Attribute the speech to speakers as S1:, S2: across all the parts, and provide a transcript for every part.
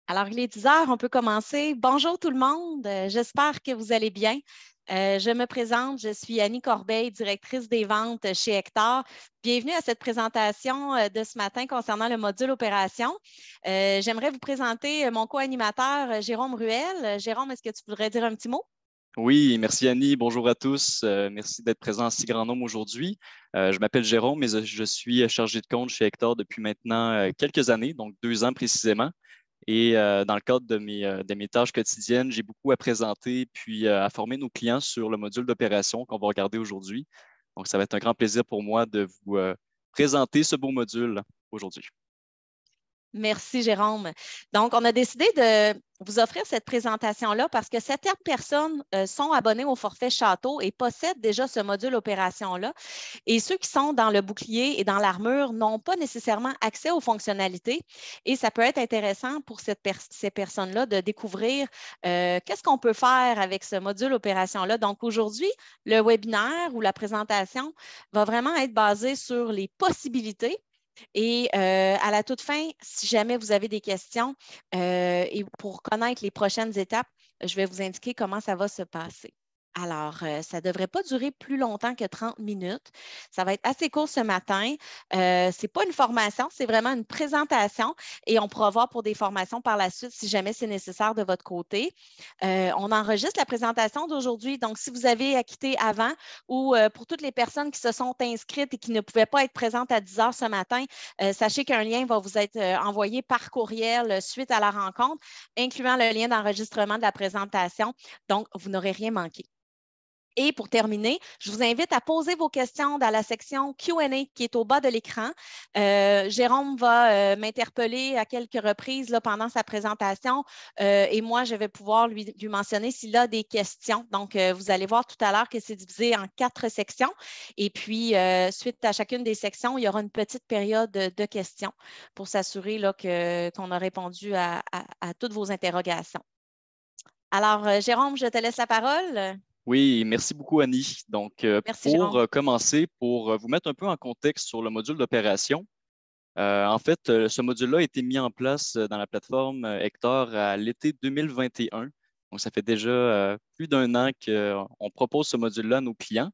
S1: Alors, il est 10 heures, on peut commencer. Bonjour tout le monde, j'espère que vous allez bien. Je me présente, je suis Annie Corbeil, directrice des ventes chez Hector. Bienvenue à cette présentation de ce matin concernant le module opération. J'aimerais vous présenter mon co-animateur Jérôme Ruel. Jérôme, est-ce que tu voudrais dire un petit mot?
S2: Oui, merci Annie. Bonjour à tous. Merci d'être présent en si grand nombre aujourd'hui. Je m'appelle Jérôme et je suis chargé de compte chez Hector depuis maintenant quelques années, donc 2 ans précisément. Et dans le cadre de mes tâches quotidiennes, j'ai beaucoup à présenter puis à former nos clients sur le module d'opération qu'on va regarder aujourd'hui. Donc, ça va être un grand plaisir pour moi de vous présenter ce beau module aujourd'hui.
S1: Merci, Jérôme. Donc, on a décidé de vous offrir cette présentation-là parce que certaines personnes sont abonnées au forfait Château et possèdent déjà ce module opération-là. Et ceux qui sont dans le bouclier et dans l'armure n'ont pas nécessairement accès aux fonctionnalités. Et ça peut être intéressant pour ces personnes-là de découvrir qu'est-ce qu'on peut faire avec ce module opération-là. Donc, aujourd'hui, le webinaire ou la présentation va vraiment être basé sur les possibilités. Et à la toute fin, si jamais vous avez des questions et pour connaître les prochaines étapes, je vais vous indiquer comment ça va se passer. Alors, ça ne devrait pas durer plus longtemps que 30 minutes. Ça va être assez court ce matin. Ce n'est pas une formation, c'est vraiment une présentation et on pourra voir pour des formations par la suite si jamais c'est nécessaire de votre côté. On enregistre la présentation d'aujourd'hui. Donc, si vous avez quitté avant ou pour toutes les personnes qui se sont inscrites et qui ne pouvaient pas être présentes à 10 heures ce matin, sachez qu'un lien va vous être envoyé par courriel suite à la rencontre, incluant le lien d'enregistrement de la présentation. Donc, vous n'aurez rien manqué. Et pour terminer, je vous invite à poser vos questions dans la section Q&A qui est au bas de l'écran. Jérôme va m'interpeller à quelques reprises là, pendant sa présentation et moi, je vais pouvoir lui mentionner s'il a des questions. Donc, vous allez voir tout à l'heure que c'est divisé en 4 sections. Et puis, suite à chacune des sections, il y aura une petite période de questions pour s'assurer qu'on a répondu à toutes vos interrogations. Alors, Jérôme, je te laisse la parole.
S2: Oui, merci beaucoup Annie. Donc,
S1: Merci,
S2: pour
S1: Jérôme.
S2: commencer, pour vous mettre un peu en contexte sur le module d'opération, en fait, ce module-là a été mis en place dans la plateforme Hector à l'été 2021. Donc, ça fait déjà plus d'un an qu'on propose ce module-là à nos clients.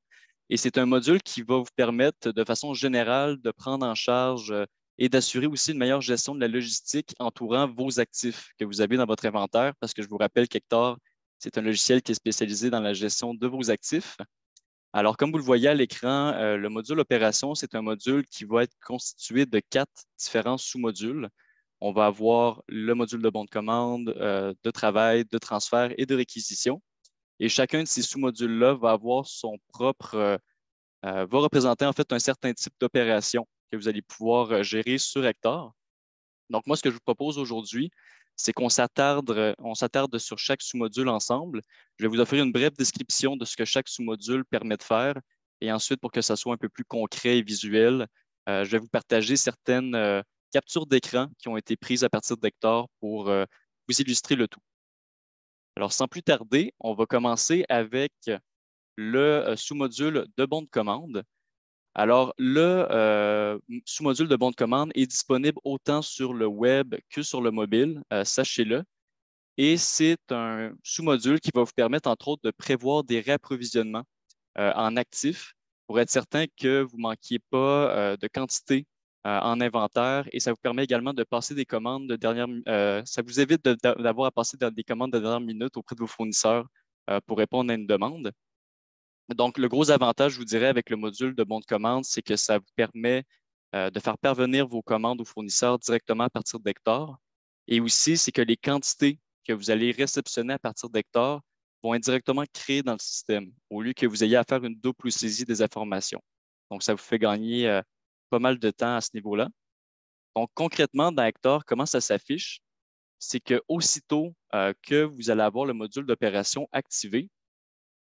S2: Et c'est un module qui va vous permettre, de façon générale, de prendre en charge et d'assurer aussi une meilleure gestion de la logistique entourant vos actifs que vous avez dans votre inventaire, parce que je vous rappelle qu'Hector, c'est un logiciel qui est spécialisé dans la gestion de vos actifs. Alors, comme vous le voyez à l'écran, le module opération, c'est un module qui va être constitué de 4 différents sous-modules. On va avoir le module de bon de commande, de travail, de transfert et de réquisition. Et chacun de ces sous-modules-là va avoir son propre, va représenter en fait un certain type d'opération que vous allez pouvoir gérer sur Hector. Donc, moi, ce que je vous propose aujourd'hui, c'est qu'on s'attarde sur chaque sous-module ensemble. Je vais vous offrir une brève description de ce que chaque sous-module permet de faire. Et ensuite, pour que ça soit un peu plus concret et visuel, je vais vous partager certaines captures d'écran qui ont été prises à partir d'Hector pour vous illustrer le tout. Alors, sans plus tarder, on va commencer avec le sous-module de bon de commande. Alors, le sous-module de bon de commande est disponible autant sur le web que sur le mobile, sachez-le. Et c'est un sous-module qui va vous permettre, entre autres, de prévoir des réapprovisionnements en actifs pour être certain que vous ne manquiez pas de quantité en inventaire. Et ça vous permet également de passer des commandes de dernière ça vous évite d'avoir à passer des commandes de dernière minute auprès de vos fournisseurs pour répondre à une demande. Donc, le gros avantage, je vous dirais, avec le module de bon de commande, c'est que ça vous permet de faire parvenir vos commandes aux fournisseurs directement à partir d'Hector. Et aussi, c'est que les quantités que vous allez réceptionner à partir d'Hector vont être directement créées dans le système, au lieu que vous ayez à faire une double saisie des informations. Donc, ça vous fait gagner pas mal de temps à ce niveau-là. Donc, concrètement, dans Hector, comment ça s'affiche? C'est que aussitôt que vous allez avoir le module d'opération activé,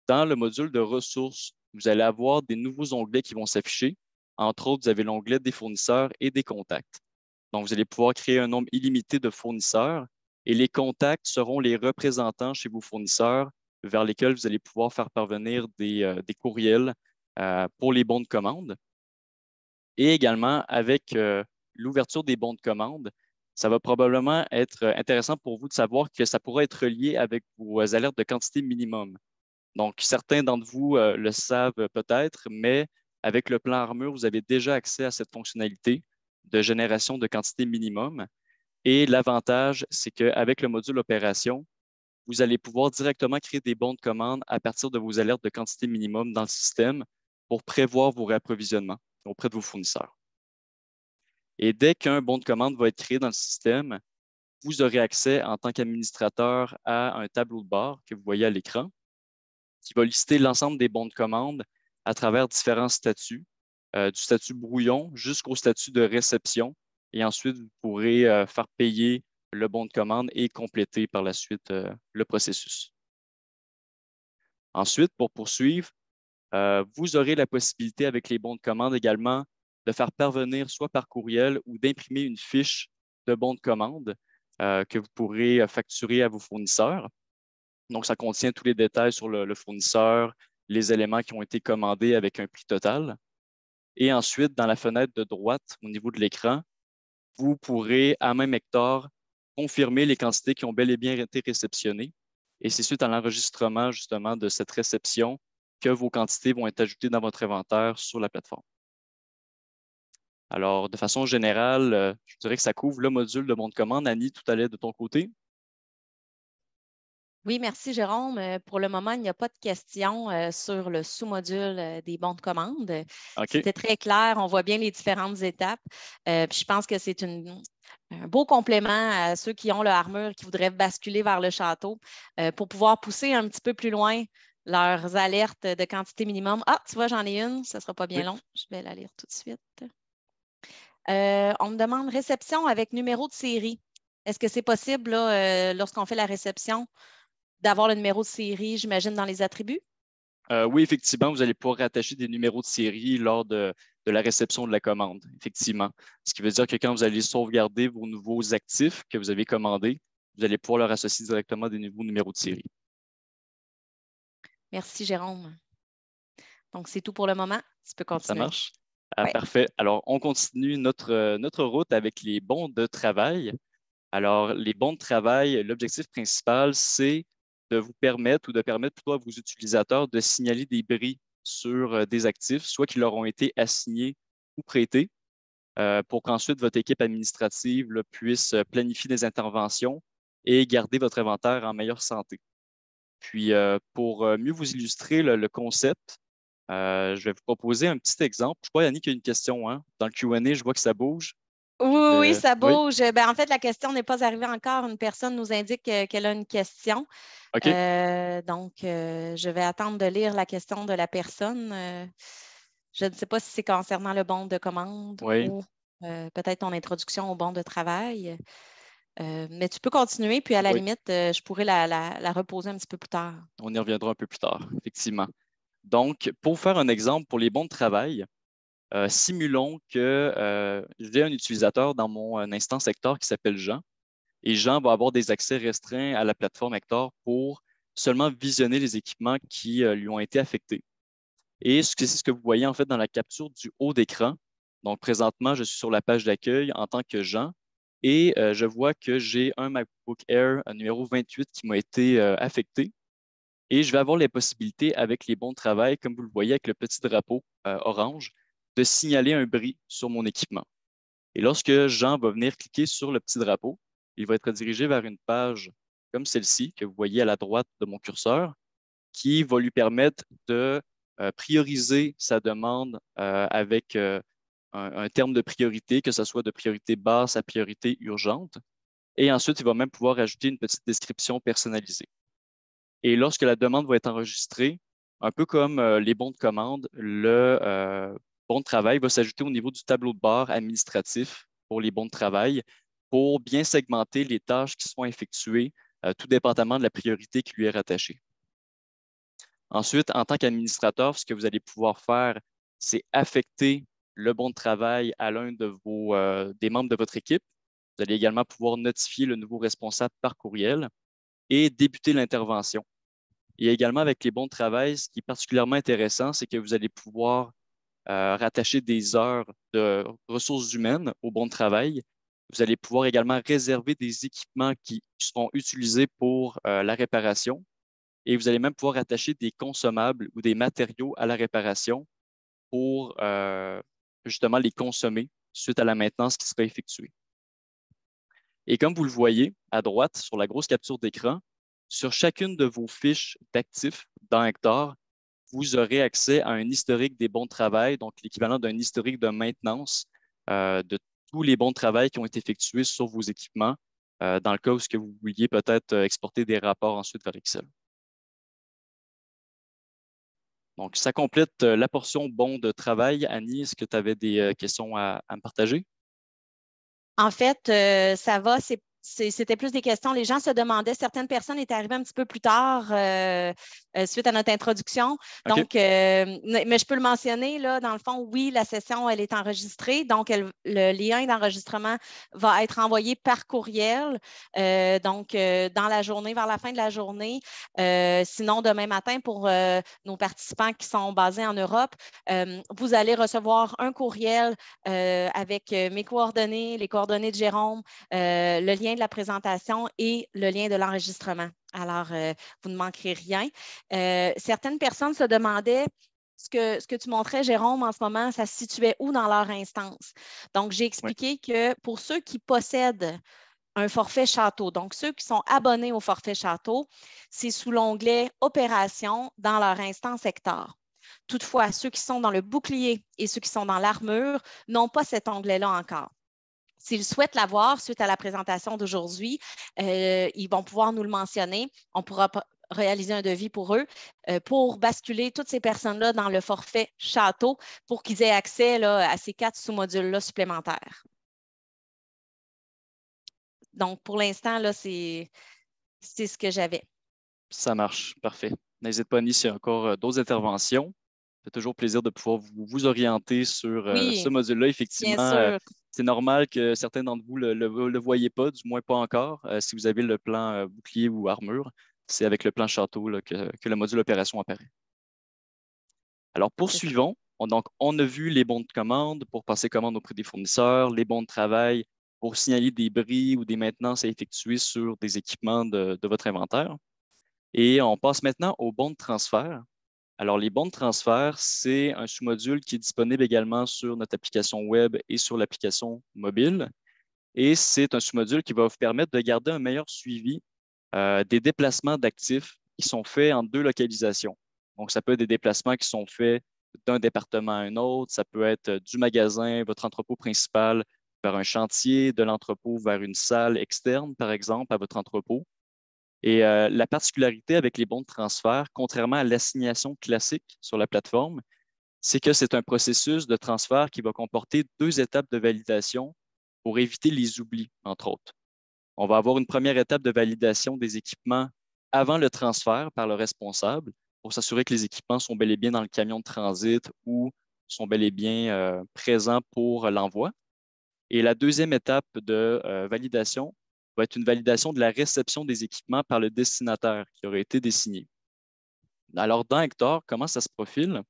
S2: dans le module de ressources, vous allez avoir des nouveaux onglets qui vont s'afficher. Entre autres, vous avez l'onglet des fournisseurs et des contacts. Donc, vous allez pouvoir créer un nombre illimité de fournisseurs et les contacts seront les représentants chez vos fournisseurs vers lesquels vous allez pouvoir faire parvenir des courriels pour les bons de commande. Et également, avec l'ouverture des bons de commande, ça va probablement être intéressant pour vous de savoir que ça pourra être lié avec vos alertes de quantité minimum. Donc, certains d'entre vous le savent peut-être, mais avec le plan Armure, vous avez déjà accès à cette fonctionnalité de génération de quantité minimum. Et l'avantage, c'est qu'avec le module opération, vous allez pouvoir directement créer des bons de commande à partir de vos alertes de quantité minimum dans le système pour prévoir vos réapprovisionnements auprès de vos fournisseurs. Et dès qu'un bon de commande va être créé dans le système, vous aurez accès en tant qu'administrateur à un tableau de bord que vous voyez à l'écran qui va lister l'ensemble des bons de commande à travers différents statuts, du statut brouillon jusqu'au statut de réception. Et ensuite, vous pourrez faire payer le bon de commande et compléter par la suite le processus. Ensuite, pour poursuivre, vous aurez la possibilité avec les bons de commande également de faire parvenir soit par courriel ou d'imprimer une fiche de bons de commande que vous pourrez facturer à vos fournisseurs. Donc, ça contient tous les détails sur le fournisseur, les éléments qui ont été commandés avec un prix total. Et ensuite, dans la fenêtre de droite, au niveau de l'écran, vous pourrez, à même hectare, confirmer les quantités qui ont bel et bien été réceptionnées. Et c'est suite à l'enregistrement, justement, de cette réception que vos quantités vont être ajoutées dans votre inventaire sur la plateforme. Alors, de façon générale, je dirais que ça couvre le module de bon de commande. Annie, tout allait de ton côté?
S1: Oui, merci Jérôme. Pour le moment, il n'y a pas de questions sur le sous-module des bons de commande.
S2: OK.
S1: C'était très clair. On voit bien les différentes étapes. Puis je pense que c'est un beau complément à ceux qui ont le armure, qui voudraient basculer vers le château pour pouvoir pousser un petit peu plus loin leurs alertes de quantité minimum. Ah, tu vois, j'en ai une. Ça ne sera pas bien
S2: Oui.
S1: long. Je vais la lire tout de suite. On me demande réception avec numéro de série. Est-ce que c'est possible, là, lorsqu'on fait la réception, d'avoir le numéro de série, j'imagine, dans les attributs?
S2: Oui, effectivement, vous allez pouvoir rattacher des numéros de série lors de la réception de la commande, effectivement. Ce qui veut dire que quand vous allez sauvegarder vos nouveaux actifs que vous avez commandés, vous allez pouvoir leur associer directement des nouveaux numéros de série.
S1: Merci, Jérôme. Donc, c'est tout pour le moment. Tu peux
S2: Ça
S1: continuer.
S2: marche? Ah,
S1: Oui.
S2: parfait. Alors, on continue notre route avec les bons de travail. Alors, les bons de travail, l'objectif principal, c'est de vous permettre ou de permettre plutôt à vos utilisateurs de signaler des bris sur des actifs, soit qui leur ont été assignés ou prêtés, pour qu'ensuite votre équipe administrative là, puisse planifier des interventions et garder votre inventaire en meilleure santé. Puis, pour mieux vous illustrer le concept, je vais vous proposer un petit exemple. Je crois, Yannick, qu'il y a une question. Hein? Dans le Q&A, je vois que ça bouge.
S1: Oui, oui, ça
S2: Oui,
S1: bouge. Ben, en fait, la question n'est pas arrivée encore. Une personne nous indique qu'elle a une question.
S2: OK.
S1: Donc, je vais attendre de lire la question de la personne. Je ne sais pas si c'est concernant le bon de commande
S2: Oui,
S1: ou peut-être ton introduction au bon de travail. Mais tu peux continuer, puis à la
S2: oui.
S1: limite, je pourrais la reposer un petit peu plus tard.
S2: On y reviendra un peu plus tard, effectivement. Donc, pour faire un exemple pour les bons de travail, simulons que j'ai un utilisateur dans mon instance Hector qui s'appelle Jean, et Jean va avoir des accès restreints à la plateforme Hector pour seulement visionner les équipements qui lui ont été affectés. Et c'est ce que vous voyez en fait dans la capture du haut d'écran. Donc, présentement, je suis sur la page d'accueil en tant que Jean et je vois que j'ai un MacBook Air numéro 28 qui m'a été affecté. Et je vais avoir les possibilités avec les bons de travail, comme vous le voyez avec le petit drapeau orange, de signaler un bris sur mon équipement. Et lorsque Jean va venir cliquer sur le petit drapeau, il va être dirigé vers une page comme celle-ci que vous voyez à la droite de mon curseur, qui va lui permettre de prioriser sa demande avec un terme de priorité, que ce soit de priorité basse à priorité urgente. Et ensuite, il va même pouvoir ajouter une petite description personnalisée. Et lorsque la demande va être enregistrée, un peu comme les bons de commande, le bon de travail va s'ajouter au niveau du tableau de bord administratif pour les bons de travail pour bien segmenter les tâches qui sont effectuées, tout dépendamment de la priorité qui lui est rattachée. Ensuite, en tant qu'administrateur, ce que vous allez pouvoir faire, c'est affecter le bon de travail à l'un des membres de votre équipe. Vous allez également pouvoir notifier le nouveau responsable par courriel et débuter l'intervention. Et également avec les bons de travail, ce qui est particulièrement intéressant, c'est que vous allez pouvoir rattacher des heures de ressources humaines au bon de travail Vous allez pouvoir également réserver des équipements qui seront utilisés pour la réparation et vous allez même pouvoir attacher des consommables ou des matériaux à la réparation pour justement les consommer suite à la maintenance qui sera effectuée. Et comme vous le voyez à droite sur la grosse capture d'écran, sur chacune de vos fiches d'actifs dans Hector, vous aurez accès à un historique des bons de travail, donc l'équivalent d'un historique de maintenance de tous les bons de travail qui ont été effectués sur vos équipements, dans le cas où vous vouliez peut-être exporter des rapports ensuite vers Excel. Donc, ça complète la portion bons de travail. Annie, est-ce que tu avais des questions à me partager?
S1: En fait, ça va, c'était plus des questions. Les gens se demandaient, certaines personnes étaient arrivées un petit peu plus tard suite à notre introduction.
S2: OK.
S1: Donc, mais je peux le mentionner, là, dans le fond, oui, la session, elle est enregistrée. Donc, le lien d'enregistrement va être envoyé par courriel. Dans la journée, vers la fin de la journée. Sinon, demain matin, pour nos participants qui sont basés en Europe, vous allez recevoir un courriel avec mes coordonnées, les coordonnées de Jérôme, le lien de la présentation et le lien de l'enregistrement. Alors, vous ne manquerez rien. Certaines personnes se demandaient ce que tu montrais, Jérôme, en ce moment, ça se situait où dans leur instance? Donc, j'ai expliqué que pour ceux qui possèdent un forfait château, donc ceux qui sont abonnés au forfait château, c'est sous l'onglet Opérations dans leur instance Hector. Toutefois, ceux qui sont dans le bouclier et ceux qui sont dans l'armure n'ont pas cet onglet-là encore. S'ils souhaitent l'avoir suite à la présentation d'aujourd'hui, ils vont pouvoir nous le mentionner. On pourra réaliser un devis pour eux pour basculer toutes ces personnes-là dans le forfait château pour qu'ils aient accès là, à ces 4 sous-modules-là supplémentaires. Donc, pour l'instant, là, c'est ce que j'avais.
S2: Ça marche. Parfait. N'hésite pas, Annie, s'il y a encore d'autres interventions. Ça fait toujours plaisir de pouvoir vous orienter sur
S1: Oui,
S2: ce module-là.
S1: bien
S2: Effectivement,
S1: sûr.
S2: c'est normal que certains d'entre vous ne le voyez pas, du moins pas encore. Si vous avez le plan bouclier ou armure, c'est avec le plan château là, que le module opération apparaît. Alors,
S1: C'est ça.
S2: poursuivons. On a vu les bons de commande pour passer commande auprès des fournisseurs, les bons de travail pour signaler des bris ou des maintenances à effectuer sur des équipements de votre inventaire. Et on passe maintenant aux bons de transfert. Alors, les bons de transfert, c'est un sous-module qui est disponible également sur notre application web et sur l'application mobile. Et c'est un sous-module qui va vous permettre de garder un meilleur suivi des déplacements d'actifs qui sont faits en 2 localisations. Donc, ça peut être des déplacements qui sont faits d'un département à un autre, ça peut être du magasin, votre entrepôt principal, vers un chantier, de l'entrepôt vers une salle externe, par exemple, à votre entrepôt. Et la particularité avec les bons de transfert, contrairement à l'assignation classique sur la plateforme, c'est que c'est un processus de transfert qui va comporter 2 étapes de validation pour éviter les oublis, entre autres. On va avoir une première étape de validation des équipements avant le transfert par le responsable pour s'assurer que les équipements sont bel et bien dans le camion de transit ou sont bel et bien présents pour l'envoi. Et la deuxième étape de validation va être une validation de la réception des équipements par le destinataire qui aurait été désigné. Alors, dans Hector, comment ça se profile?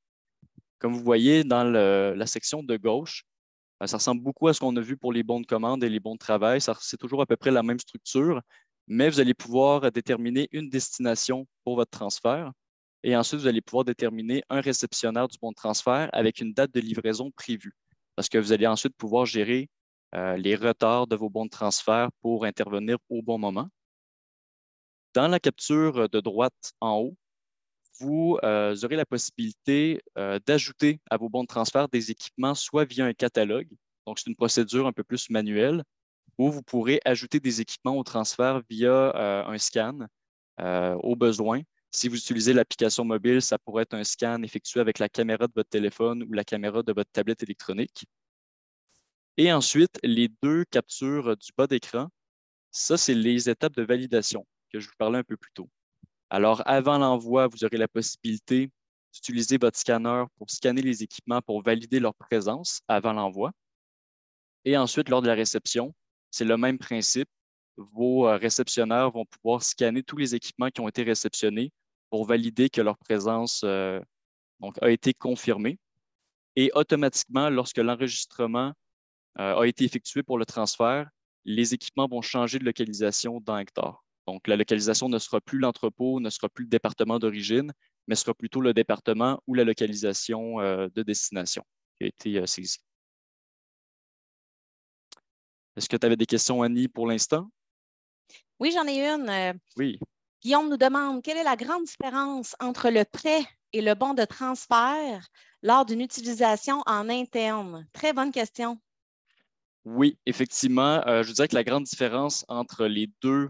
S2: Comme vous voyez dans la section de gauche, ça ressemble beaucoup à ce qu'on a vu pour les bons de commande et les bons de travail. C'est toujours à peu près la même structure, mais vous allez pouvoir déterminer une destination pour votre transfert. Et ensuite, vous allez pouvoir déterminer un réceptionnaire du bon de transfert avec une date de livraison prévue. Parce que vous allez ensuite pouvoir gérer les retards de vos bons de transfert pour intervenir au bon moment. Dans la capture de droite en haut, vous aurez la possibilité d'ajouter à vos bons de transfert des équipements soit via un catalogue, donc c'est une procédure un peu plus manuelle, ou vous pourrez ajouter des équipements au transfert via un scan au besoin. Si vous utilisez l'application mobile, ça pourrait être un scan effectué avec la caméra de votre téléphone ou la caméra de votre tablette électronique. Et ensuite, les 2 captures du bas d'écran, ça, c'est les étapes de validation que je vous parlais un peu plus tôt. Alors, avant l'envoi, vous aurez la possibilité d'utiliser votre scanner pour scanner les équipements pour valider leur présence avant l'envoi. Et ensuite, lors de la réception, c'est le même principe. Vos réceptionnaires vont pouvoir scanner tous les équipements qui ont été réceptionnés pour valider que leur présence a été confirmée. Et automatiquement, lorsque l'enregistrement a été effectué pour le transfert, les équipements vont changer de localisation dans Hectare. Donc, la localisation ne sera plus l'entrepôt, ne sera plus le département d'origine, mais sera plutôt le département ou la localisation de destination qui a été saisie. Est-ce que tu avais des questions, Annie, pour l'instant?
S1: Oui, j'en ai une.
S2: Oui.
S1: Guillaume nous demande quelle est la grande différence entre le prêt et le bon de transfert lors d'une utilisation en interne? Très bonne question.
S2: Oui, effectivement, je dirais que la grande différence entre les deux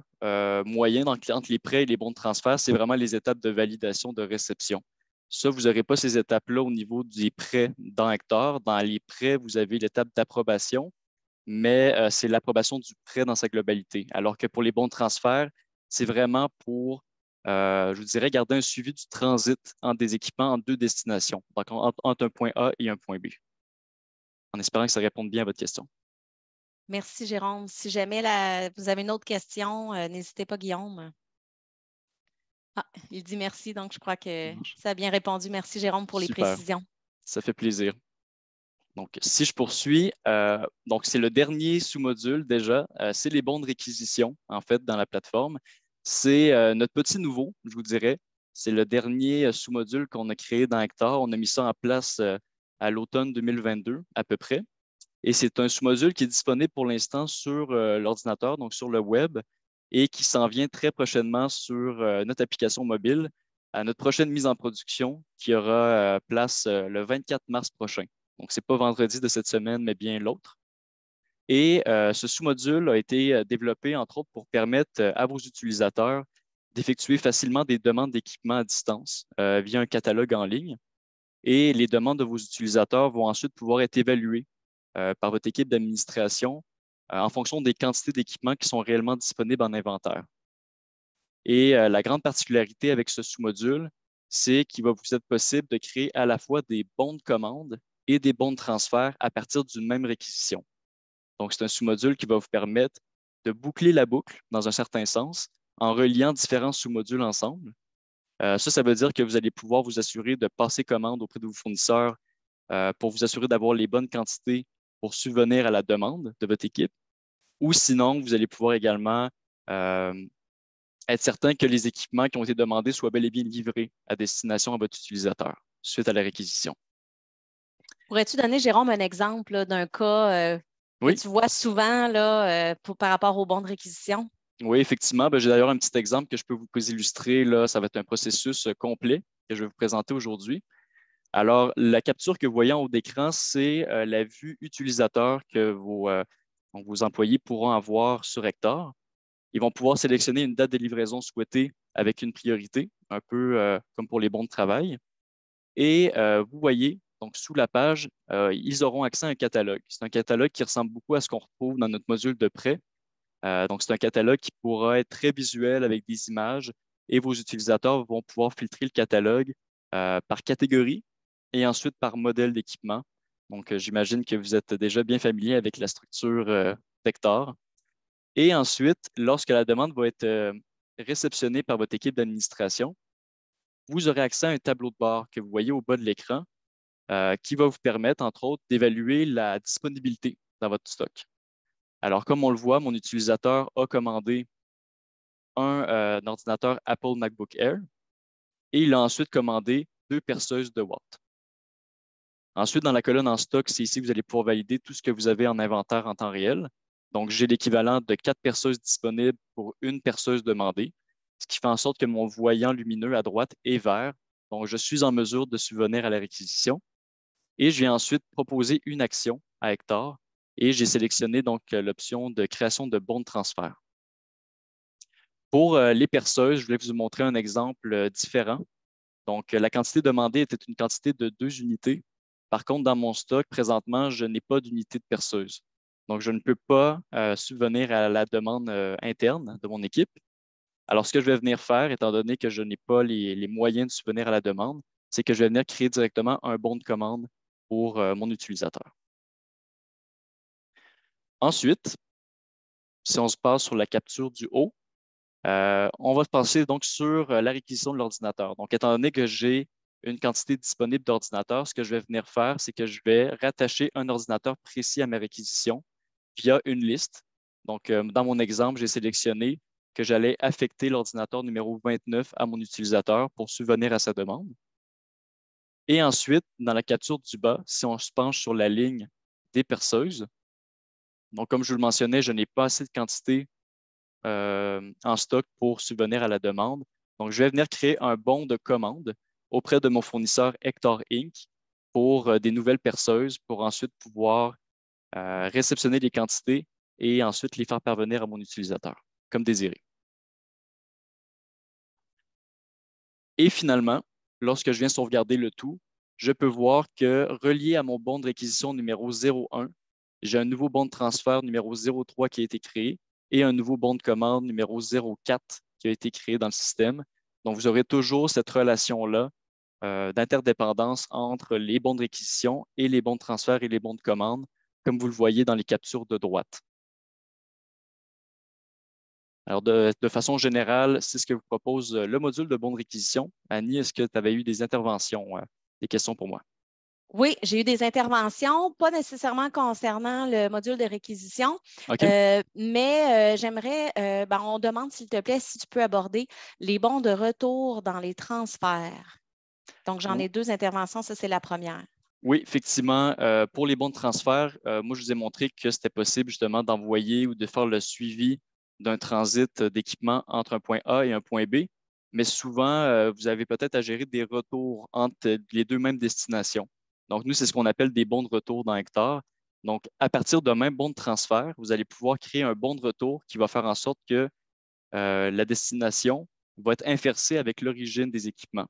S2: moyens, donc entre les prêts et les bons de transfert, c'est vraiment les étapes de validation de réception. Ça, vous n'aurez pas ces étapes-là au niveau des prêts dans Hectare. Dans les prêts, vous avez l'étape d'approbation, mais c'est l'approbation du prêt dans sa globalité. Alors que pour les bons de transfert, c'est vraiment pour, je vous dirais, garder un suivi du transit entre des équipements en deux destinations, donc entre un point A et un point B. En espérant que ça réponde bien à votre question.
S1: Merci, Jérôme. Si jamais vous avez une autre question, n'hésitez pas, Guillaume. Ah, il dit merci, donc je crois que ça a bien répondu. Merci, Jérôme, pour les
S2: Super,
S1: précisions.
S2: ça fait plaisir. Donc, si je poursuis, donc c'est le dernier sous-module déjà, c'est les bons de réquisition, en fait, dans la plateforme. C'est notre petit nouveau, je vous dirais. C'est le dernier sous-module qu'on a créé dans Hectare. On a mis ça en place à l'automne 2022, à peu près. Et c'est un sous-module qui est disponible pour l'instant sur l'ordinateur, donc sur le web, et qui s'en vient très prochainement sur notre application mobile à notre prochaine mise en production qui aura place le 24 mars prochain. Donc, ce n'est pas vendredi de cette semaine, mais bien l'autre. Et ce sous-module a été développé, entre autres, pour permettre à vos utilisateurs d'effectuer facilement des demandes d'équipement à distance via un catalogue en ligne. Et les demandes de vos utilisateurs vont ensuite pouvoir être évaluées par votre équipe d'administration en fonction des quantités d'équipements qui sont réellement disponibles en inventaire. Et la grande particularité avec ce sous-module, c'est qu'il va vous être possible de créer à la fois des bons de commande et des bons de transfert à partir d'une même réquisition. Donc, c'est un sous-module qui va vous permettre de boucler la boucle dans un certain sens en reliant différents sous-modules ensemble. Ça veut dire que vous allez pouvoir vous assurer de passer commande auprès de vos fournisseurs pour vous assurer d'avoir les bonnes quantités pour subvenir à la demande de votre équipe. Ou sinon, vous allez pouvoir également être certain que les équipements qui ont été demandés soient bel et bien livrés à destination à votre utilisateur suite à la réquisition.
S1: Pourrais-tu donner, Jérôme, un exemple là, d'un cas que
S2: Oui,
S1: tu vois souvent là, par rapport aux bons de réquisition?
S2: oui, effectivement. Ben, j'ai d'ailleurs un petit exemple que je peux vous illustrer. Là. Ça va être un processus complet que je vais vous présenter aujourd'hui. Alors, la capture que vous voyez en haut d'écran, c'est la vue utilisateur que vos employés pourront avoir sur Hectare. Ils vont pouvoir sélectionner une date de livraison souhaitée avec une priorité, un peu comme pour les bons de travail. Et vous voyez, donc sous la page, ils auront accès à un catalogue. C'est un catalogue qui ressemble beaucoup à ce qu'on retrouve dans notre module de prêt. Donc, c'est un catalogue qui pourra être très visuel avec des images et vos utilisateurs vont pouvoir filtrer le catalogue par catégorie et ensuite par modèle d'équipement. Donc, j'imagine que vous êtes déjà bien familier avec la structure Vector. Et ensuite, lorsque la demande va être réceptionnée par votre équipe d'administration, vous aurez accès à un tableau de bord que vous voyez au bas de l'écran qui va vous permettre, entre autres, d'évaluer la disponibilité dans votre stock. Alors, comme on le voit, mon utilisateur a commandé un ordinateur Apple MacBook Air et il a ensuite commandé 2 perceuses de Watt. Ensuite, dans la colonne en stock, c'est ici que vous allez pouvoir valider tout ce que vous avez en inventaire en temps réel. Donc, j'ai l'équivalent de 4 perceuses disponibles pour une perceuse demandée, ce qui fait en sorte que mon voyant lumineux à droite est vert. Donc, je suis en mesure de subvenir à la réquisition. Et j'ai ensuite proposé une action à Hectare et j'ai sélectionné donc l'option de création de bons de transfert. Pour les perceuses, je voulais vous montrer un exemple différent. Donc, la quantité demandée était une quantité de 2 unités. Par contre, dans mon stock, présentement, je n'ai pas d'unité de perceuse. Donc, je ne peux pas subvenir à la demande interne de mon équipe. Alors, ce que je vais venir faire, étant donné que je n'ai pas les moyens de subvenir à la demande, c'est que je vais venir créer directement un bon de commande pour mon utilisateur. Ensuite, si on se passe sur la capture du haut, on va se passer donc sur la réquisition de l'ordinateur. Donc, étant donné que j'ai une quantité disponible d'ordinateurs, ce que je vais venir faire, c'est que je vais rattacher un ordinateur précis à ma réquisition via une liste. Donc, dans mon exemple, j'ai sélectionné que j'allais affecter l'ordinateur numéro 29 à mon utilisateur pour subvenir à sa demande. Et ensuite, dans la capture du bas, si on se penche sur la ligne des perceuses, donc comme je vous le mentionnais, je n'ai pas assez de quantité en stock pour subvenir à la demande. Donc, je vais venir créer un bon de commande auprès de mon fournisseur Hector Inc. pour des nouvelles perceuses pour ensuite pouvoir réceptionner les quantités et ensuite les faire parvenir à mon utilisateur, comme désiré. Et finalement, lorsque je viens sauvegarder le tout, je peux voir que relié à mon bon de réquisition numéro 01, j'ai un nouveau bon de transfert numéro 03 qui a été créé et un nouveau bon de commande numéro 04 qui a été créé dans le système. Donc, vous aurez toujours cette relation-là d'interdépendance entre les bons de réquisition et les bons de transfert et les bons de commande, comme vous le voyez dans les captures de droite. Alors, de façon générale, c'est ce que vous propose le module de bons de réquisition. Annie, est-ce que tu avais eu des interventions, des questions pour moi?
S1: Oui, j'ai eu des interventions, pas nécessairement concernant le module de réquisition,
S2: OK.
S1: mais j'aimerais, on demande, s'il te plaît, si tu peux aborder les bons de retour dans les transferts. Donc, j'en ai deux interventions, ça, c'est la première.
S2: Oui, effectivement, pour les bons de transfert, moi, je vous ai montré que c'était possible justement d'envoyer ou de faire le suivi d'un transit d'équipement entre un point A et un point B. Mais souvent, vous avez peut-être à gérer des retours entre les deux mêmes destinations. Donc, nous, c'est ce qu'on appelle des bons de retour dans Hector. Donc, à partir d'un même bon de transfert, vous allez pouvoir créer un bon de retour qui va faire en sorte que la destination va être inversée avec l'origine des équipements.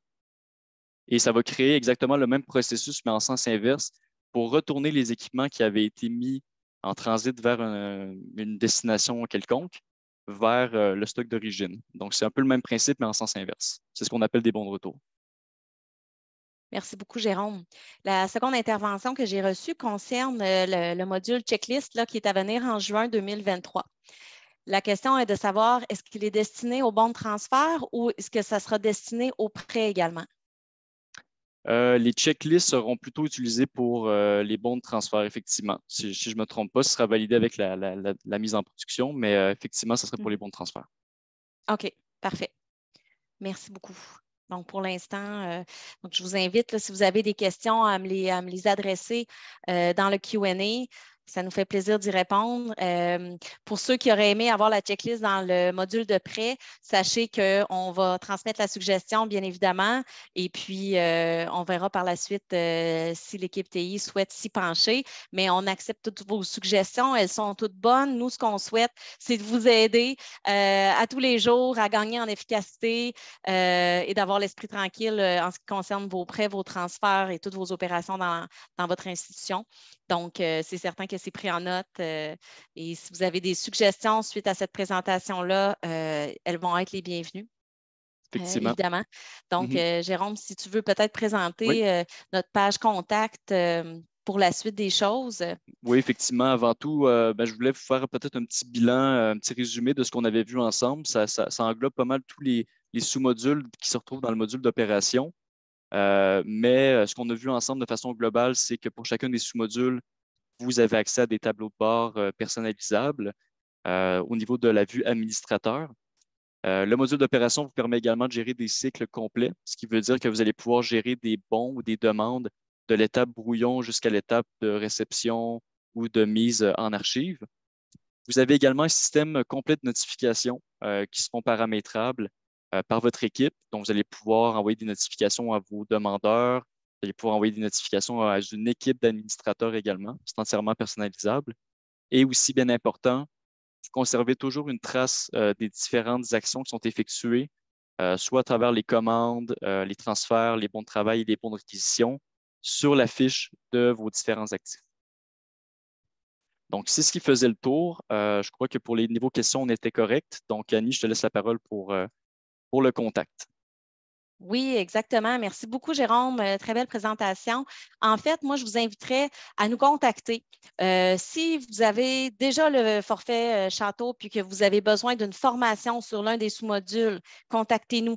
S2: Et ça va créer exactement le même processus, mais en sens inverse, pour retourner les équipements qui avaient été mis en transit vers une destination quelconque, vers le stock d'origine. Donc, c'est un peu le même principe, mais en sens inverse. C'est ce qu'on appelle des bons de retour.
S1: Merci beaucoup, Jérôme. La seconde intervention que j'ai reçue concerne le module checklist là, qui est à venir en juin 2023. La question est de savoir, est-ce qu'il est destiné au bon de transfert ou est-ce que ça sera destiné au prêt également?
S2: Les checklists seront plutôt utilisés pour les bons de transfert, effectivement. Si je ne me trompe pas, ce sera validé avec la mise en production, mais effectivement, ce serait pour les bons de transfert.
S1: OK, parfait. Merci beaucoup. Donc, pour l'instant, je vous invite, là, si vous avez des questions, à me les adresser dans le Q&A. Ça nous fait plaisir d'y répondre. Pour ceux qui auraient aimé avoir la checklist dans le module de prêt, sachez qu'on va transmettre la suggestion, bien évidemment, et puis on verra par la suite si l'équipe TI souhaite s'y pencher. Mais on accepte toutes vos suggestions. Elles sont toutes bonnes. Nous, ce qu'on souhaite, c'est de vous aider à tous les jours à gagner en efficacité et d'avoir l'esprit tranquille en ce qui concerne vos prêts, vos transferts et toutes vos opérations dans votre institution. Donc, c'est certain que c'est pris en note. Et si vous avez des suggestions suite à cette présentation-là, elles vont être les bienvenues.
S2: Effectivement.
S1: Évidemment. Donc, Jérôme, si tu veux peut-être
S2: Oui.
S1: présenter notre page contact pour la suite des choses.
S2: Oui, effectivement. Avant tout, je voulais vous faire peut-être un petit bilan, un petit résumé de ce qu'on avait vu ensemble. Ça englobe pas mal tous les sous-modules qui se retrouvent dans le module d'opération. Mais ce qu'on a vu ensemble de façon globale, c'est que pour chacun des sous-modules, vous avez accès à des tableaux de bord personnalisables au niveau de la vue administrateur. Le module d'opération vous permet également de gérer des cycles complets, ce qui veut dire que vous allez pouvoir gérer des bons ou des demandes de l'étape brouillon jusqu'à l'étape de réception ou de mise en archive. Vous avez également un système complet de notifications qui seront paramétrables par votre équipe. Donc, vous allez pouvoir envoyer des notifications à vos demandeurs. Vous allez pouvoir envoyer des notifications à une équipe d'administrateurs également. C'est entièrement personnalisable. Et aussi, bien important, vous conservez toujours une trace des différentes actions qui sont effectuées, soit à travers les commandes, les transferts, les bons de travail et les bons de réquisition sur la fiche de vos différents actifs. Donc, c'est ce qui faisait le tour. Je crois que pour les niveaux questions, on était correct. Donc, Annie, je te laisse la parole pour le contact.
S1: Oui, exactement. Merci beaucoup, Jérôme. Très belle présentation. En fait, moi, je vous inviterais à nous contacter. Si vous avez déjà le forfait Château puis que vous avez besoin d'une formation sur l'un des sous-modules, contactez-nous.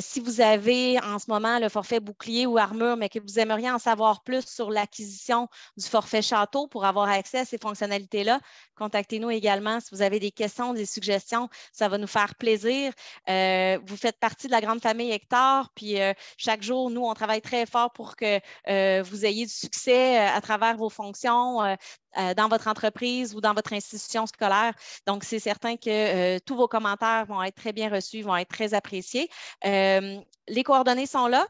S1: Si vous avez en ce moment le forfait bouclier ou armure, mais que vous aimeriez en savoir plus sur l'acquisition du forfait Château pour avoir accès à ces fonctionnalités-là, contactez-nous également. Si vous avez des questions, des suggestions, ça va nous faire plaisir. Vous faites partie de la grande famille Hector, puis chaque jour, nous, on travaille très fort pour que vous ayez du succès à travers vos fonctions dans votre entreprise ou dans votre institution scolaire. Donc, c'est certain que tous vos commentaires vont être très bien reçus, vont être très appréciés. Les coordonnées sont là.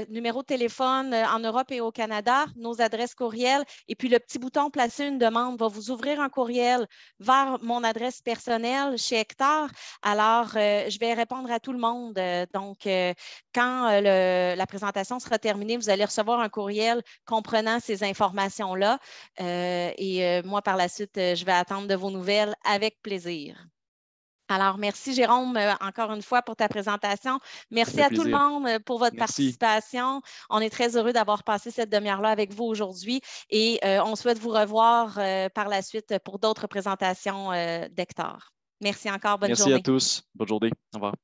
S1: Numéro de téléphone en Europe et au Canada, nos adresses courriel, et puis le petit bouton placer une demande va vous ouvrir un courriel vers mon adresse personnelle chez Hector. Alors, je vais répondre à tout le monde. Donc, quand la présentation sera terminée, vous allez recevoir un courriel comprenant ces informations-là. Moi, par la suite, je vais attendre de vos nouvelles avec plaisir. Alors, merci Jérôme, encore une fois pour ta présentation.
S2: Ça
S1: Merci
S2: fait
S1: à tout le
S2: plaisir.
S1: monde pour votre
S2: Merci.
S1: participation. On est très heureux d'avoir passé cette demi-heure-là avec vous aujourd'hui et on souhaite vous revoir par la suite pour d'autres présentations d'Hector. Merci encore. Bonne
S2: Merci à
S1: journée.
S2: tous. Bonne journée. Au revoir.